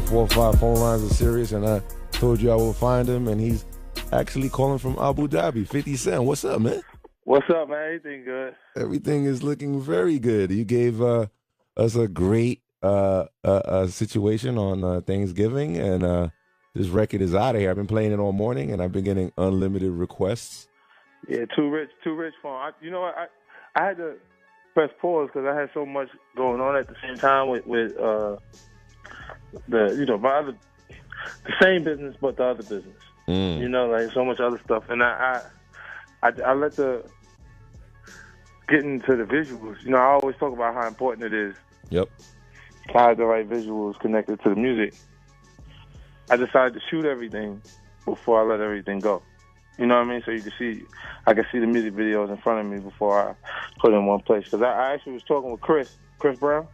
4 or 5 phone lines are serious, and I told you I will find him, and he's actually calling from Abu Dhabi. 50 Cent, what's up, man? What's up, man? Everything good? Everything is looking very good. You gave us a great situation on Thanksgiving, and this record is out of here. I've been playing it all morning, and I've been getting unlimited requests. Yeah, too rich for. You know what? I had to press pause because I had so much going on at the same time with the same business but the other business. Like so much other stuff, and I let the getting into the visuals. I always talk about how important it is. Yep. To have the right visuals connected to the music. I decided to shoot everything before I let everything go. You know what I mean? So I can see the music videos in front of me before I put it in one place. Because I actually was talking with Chris Brown.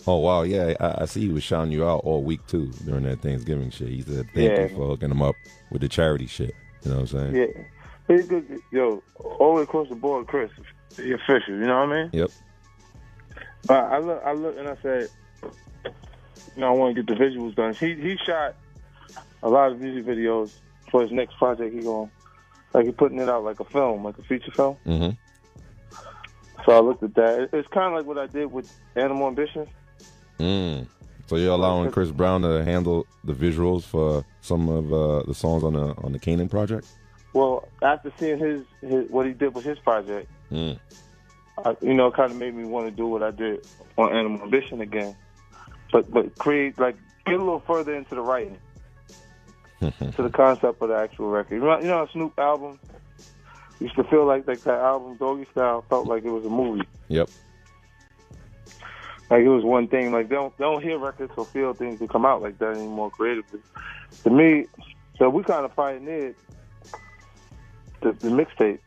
Oh, wow, yeah. I see he was shouting you out all week, too, during that Thanksgiving shit. He said thank you for hooking him up with the charity shit. You know what I'm saying? Yeah. He's good. Yo, all the way across the board, Chris, he official. You know what I mean? Yep. But I look and I said, I want to get the visuals done. He shot a lot of music videos for his next project. He's putting it out like a film, like a feature film. Mm-hmm. So I looked at that. It's kind of like what I did with Animal Ambition. So you're allowing Chris Brown to handle the visuals for some of the songs on the Kanan project? Well, after seeing his what he did with his project, it kind of made me want to do what I did on Animal Ambition again, but create get a little further into the writing, to the concept of the actual record. You know, Snoop album used to feel like that album Doggy Style felt like it was a movie. Yep. Like it was one thing. Like they don't hear records or feel things that come out like that anymore creatively. To me, so we kind of pioneered the mixtape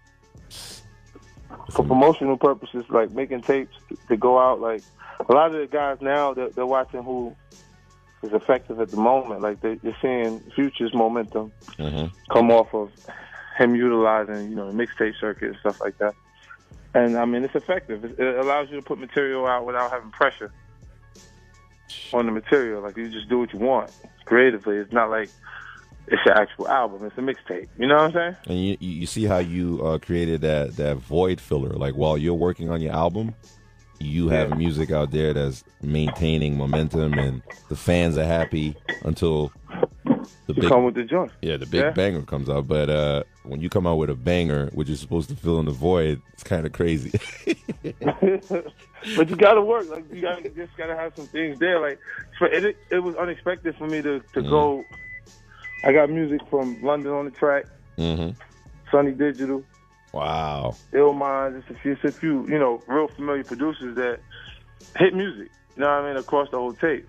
for promotional purposes, like making tapes to go out. Like a lot of the guys now, they're watching who is effective at the moment. Like they're seeing Future's momentum come off of him utilizing, the mixtape circuit and stuff like that. And I mean, it's effective. It allows you to put material out without having pressure on the material. Like you just do what you want creatively. It's not like it's an actual album. It's a mixtape. You know what I'm saying? And you see how you created that void filler. Like while you're working on your album, you have music out there that's maintaining momentum, and the fans are happy until the come with the joint. Yeah, the big banger comes out. But when you come out with a banger, which is supposed to fill in the void, it's kind of crazy. But you got to work. Like you just got to have some things there. Like it was unexpected for me to go. I got music from London on the track, Sunny Digital. Wow. Ill Minds, just a few, real familiar producers that hit music. You know what I mean? Across the whole tape.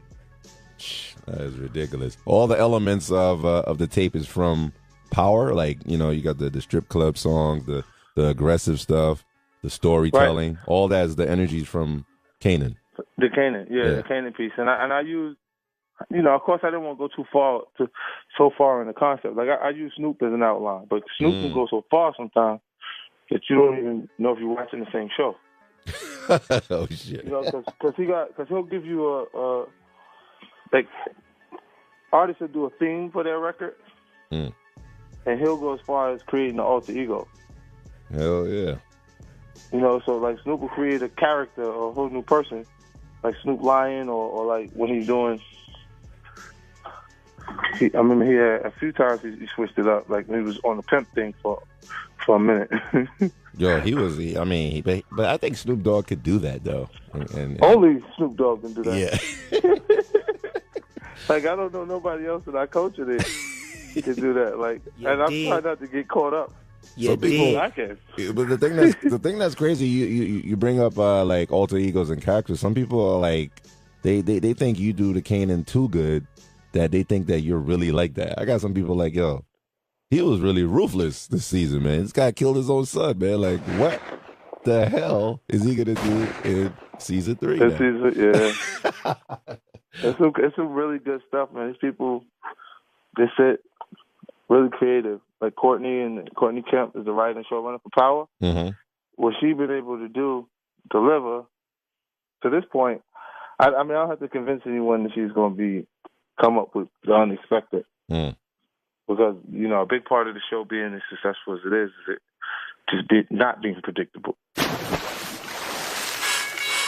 That is ridiculous. All the elements of the tape is from Power. Like, you got the strip club songs, the aggressive stuff, the storytelling. Right. All that is the energies from Kanan. The Kanan, the Kanan piece. And I used, of course I didn't want to go so far in the concept. Like I use Snoop as an outline, but Snoop can go so far sometimes that you don't even know if you're watching the same show. Oh shit! Because he'll give you a like artists will do a theme for their record, and he'll go as far as creating an alter ego. Hell yeah! So like Snoop will create a character or a whole new person, like Snoop Lion, or like when he's doing. I remember he had a few times he switched it up, like when he was on the pimp thing for a minute. Yo, but I think Snoop Dogg could do that though. And only Snoop Dogg can do that. Yeah. Like I don't know nobody else in our culture that can do that. Like, and I'm trying not to get caught up. Yeah, so people, I can. But the thing that's crazy, you bring up like alter egos and characters. Some people are like they think you do the Kanan too good, that they think that you're really like that. I got some people like, yo, he was really ruthless this season, man. This guy killed his own son, man. Like, what the hell is he gonna do in season 3? It's some really good stuff, man. These people, they sit really creative. Like Courtney Kemp is the writer and showrunner for Power. Mm-hmm. What she been able to deliver to this point. I mean, I don't have to convince anyone that she's going to be come up with the unexpected. Mm. Because, you know, a big part of the show being as successful as it is it just not being predictable.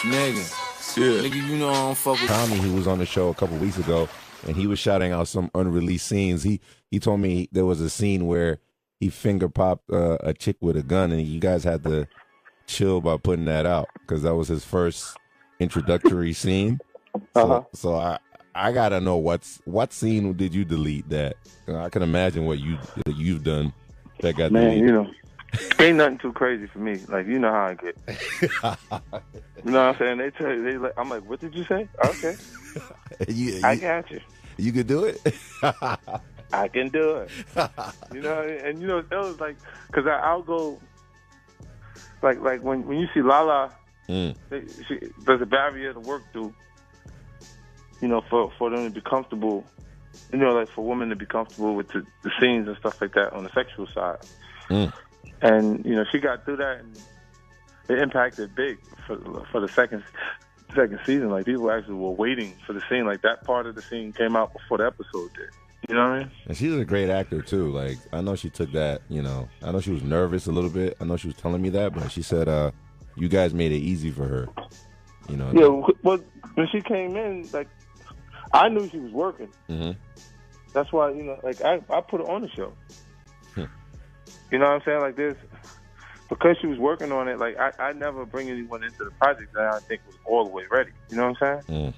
Nigga, you know I don't fuck with Tommy, who was on the show a couple weeks ago, and he was shouting out some unreleased scenes. He told me there was a scene where he finger popped a chick with a gun, and you guys had to chill by putting that out because that was his first introductory scene. So I gotta know what scene did you delete that? I can imagine what you've done that got deleted. You know, ain't nothing too crazy for me. Like, you know how I get. You know what I'm saying? They tell you, I'm like, what did you say? Okay, I got you. You could do it. I can do it. You know, and you know, it was like, because I'll go, like when you see Lala, there's a barrier to work through. You know, for them to be comfortable, you know, like for women to be comfortable with the scenes and stuff like that on the sexual side. And, you know, she got through that, and it impacted big for the second season. Like, people actually were waiting for the scene. Like, that part of the scene came out before the episode did. You know what I mean? And she's a great actor, too. Like, I know she took that, you know. I know she was nervous a little bit. I know she was telling me that, but she said, you guys made it easy for her. You know? Yeah, well, when she came in, like, I knew she was working. That's why, you know, like, I put her on the show. You know what I'm saying? Like this, because she was working on it, like, I never bring anyone into the project that I think was all the way ready. You know what I'm saying?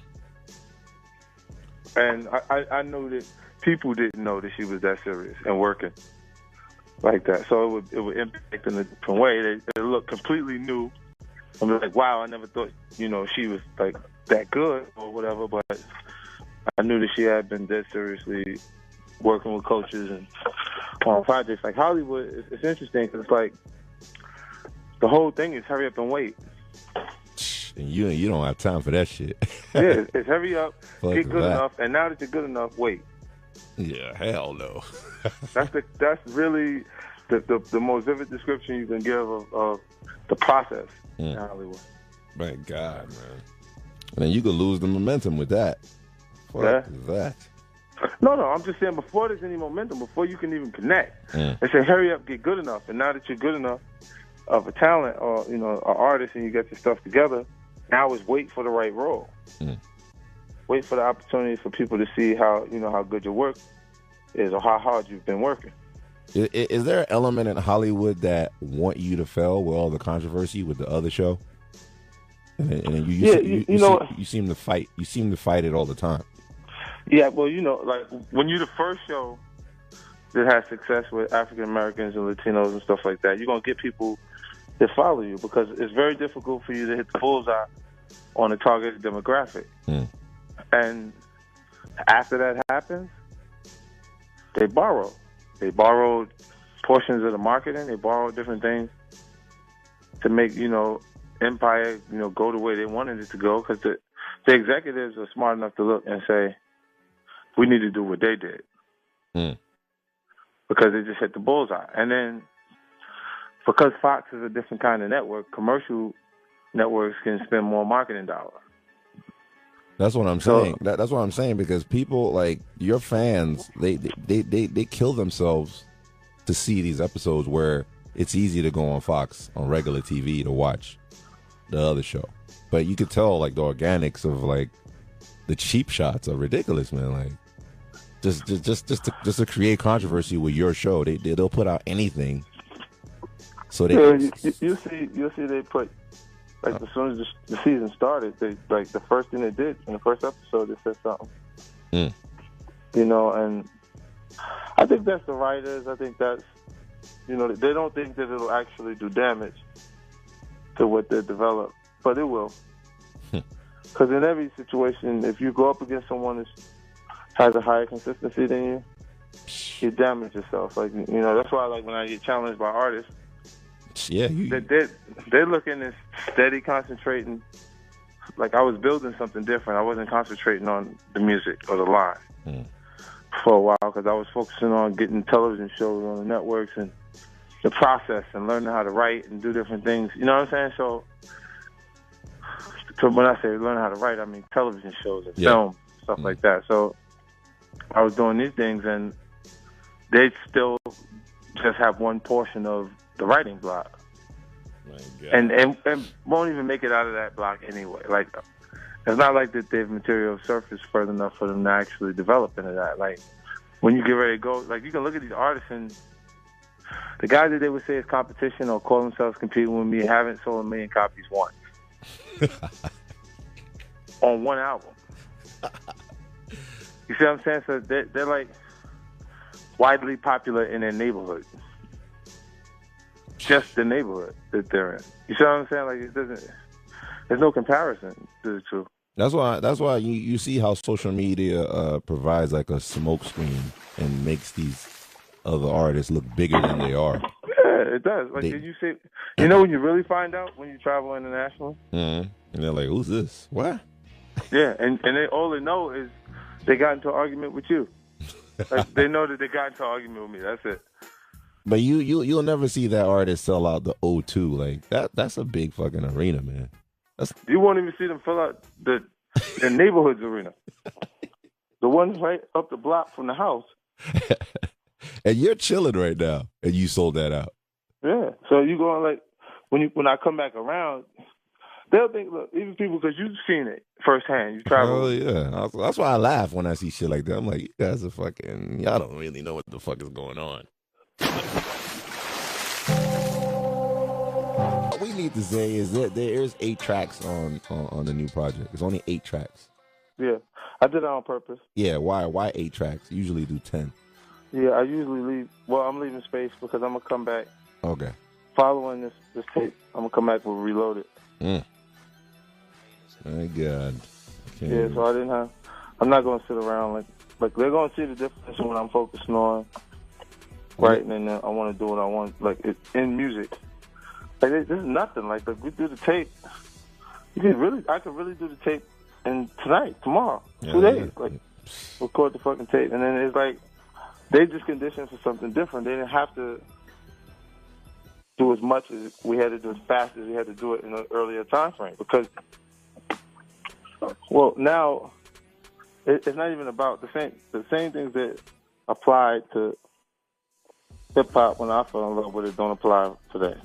And I know that people didn't know that she was that serious and working like that. So it would impact in a different way. It looked completely new. I'm like, wow, I never thought, you know, she was, like, that good or whatever, but I knew that she had been dead seriously working with coaches and on projects. Like Hollywood, it's interesting because it's like the whole thing is hurry up and wait. And you don't have time for that shit. Yeah, it's hurry up, get good enough, and now that you're good enough, wait. Yeah, hell no. that's really the most vivid description you can give of the process in Hollywood. My God, man. And then you could lose the momentum with that. What is that? No, I'm just saying before there's any momentum, before you can even connect, they say hurry up, get good enough. And now that you're good enough of a talent or, you know, an artist and you get your stuff together, now is wait for the right role. Wait for the opportunity for people to see how, you know, how good your work is or how hard you've been working. Is there an element in Hollywood that want you to fail with all the controversy with the other show? And then you seem to fight. You seem to fight it all the time. Yeah, well, you know, like when you're the first show that has success with African Americans and Latinos and stuff like that, you're gonna get people that follow you because it's very difficult for you to hit the bullseye on a targeted demographic. And after that happens, they borrow. They borrowed portions of the marketing. They borrowed different things to make, you know, Empire, you know, go the way they wanted it to go because the executives are smart enough to look and say, we need to do what they did. Because they just hit the bullseye. And then because Fox is a different kind of network, commercial networks can spend more marketing dollars. That's what I'm saying. That's what I'm saying because people like your fans, they kill themselves to see these episodes where it's easy to go on Fox on regular TV to watch the other show, but you could tell like the organics of like the cheap shots are ridiculous, man. Like just to create controversy with your show, they'll put out anything. So they you'll see they put. Like, as soon as the season started, they, like, the first thing they did in the first episode, they said something. You know, and I think that's the writers. I think that's, you know, they don't think that it'll actually do damage to what they develop, but it will. Because in every situation, if you go up against someone that has a higher consistency than you damage yourself. Like, you know, that's why, like, when I get challenged by artists, they're looking at steady concentrating. Like I was building something different. I wasn't concentrating on the music or the line for a while because I was focusing on getting television shows on the networks and the process and learning how to write and do different things. You know what I'm saying? So when I say learn how to write, I mean television shows and film, stuff like that. So I was doing these things, and they still just have one portion of the writing block. My God. And won't even make it out of that block anyway. Like, it's not like that their material surfaced further enough for them to actually develop into that. Like, when you get ready to go, like, you can look at these artists, and the guys that they would say is competition or call themselves competing with me haven't sold 1 million copies once. On one album. You see what I'm saying? So they're like widely popular in their neighborhood. Just the neighborhood that they're in. You see what I'm saying? Like, there's no comparison to the two. That's why you see how social media provides like a smoke screen and makes these other artists look bigger than they are. Yeah, it does. Like, you see, you know when you really find out when you travel internationally? Mm-hmm. And they're like, who's this? What? Yeah, and all they know is they got into an argument with you. Like, they know that they got into an argument with me. That's it. But you'll never see that artist sell out the O2 like that's a big fucking arena, man. You won't even see them fill out the neighborhood's arena. The one right up the block from the house. And you're chilling right now, and you sold that out. Yeah. So you going like when I come back around, they'll think, look, even people, because you've seen it firsthand. You travel. Oh yeah, that's why I laugh when I see shit like that. I'm like, you guys are fucking. Y'all don't really know what the fuck is going on. What we need to say is that there's 8 tracks on the new project. It's only 8 tracks. Yeah, I did it on purpose. Yeah, why 8 tracks? Usually do 10. Yeah, I usually leave. Well, I'm leaving space because I'm gonna come back. Okay. Following this tape, I'm gonna come back with Reloaded. My God. Yeah, so I didn't have. I'm not gonna sit around like they're gonna see the difference when I'm focusing on writing, and then I want to do what I want, like in music. Like, this is nothing. Like we do the tape. I could really do the tape tonight, tomorrow, 2 days. Like, record the fucking tape, and then it's like they just conditioned for something different. They didn't have to do as much as we had to do, as fast as we had to do it in an earlier time frame. Because, well, now it's not even about the same things that applied to hip hop when I fell in love with it don't apply today.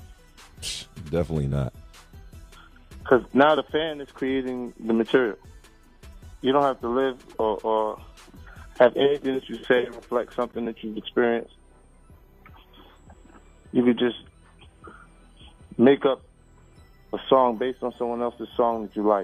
Definitely not. Because now the fan is creating the material. You don't have to live or have anything that you say reflect something that you've experienced. You could just make up a song based on someone else's song that you like.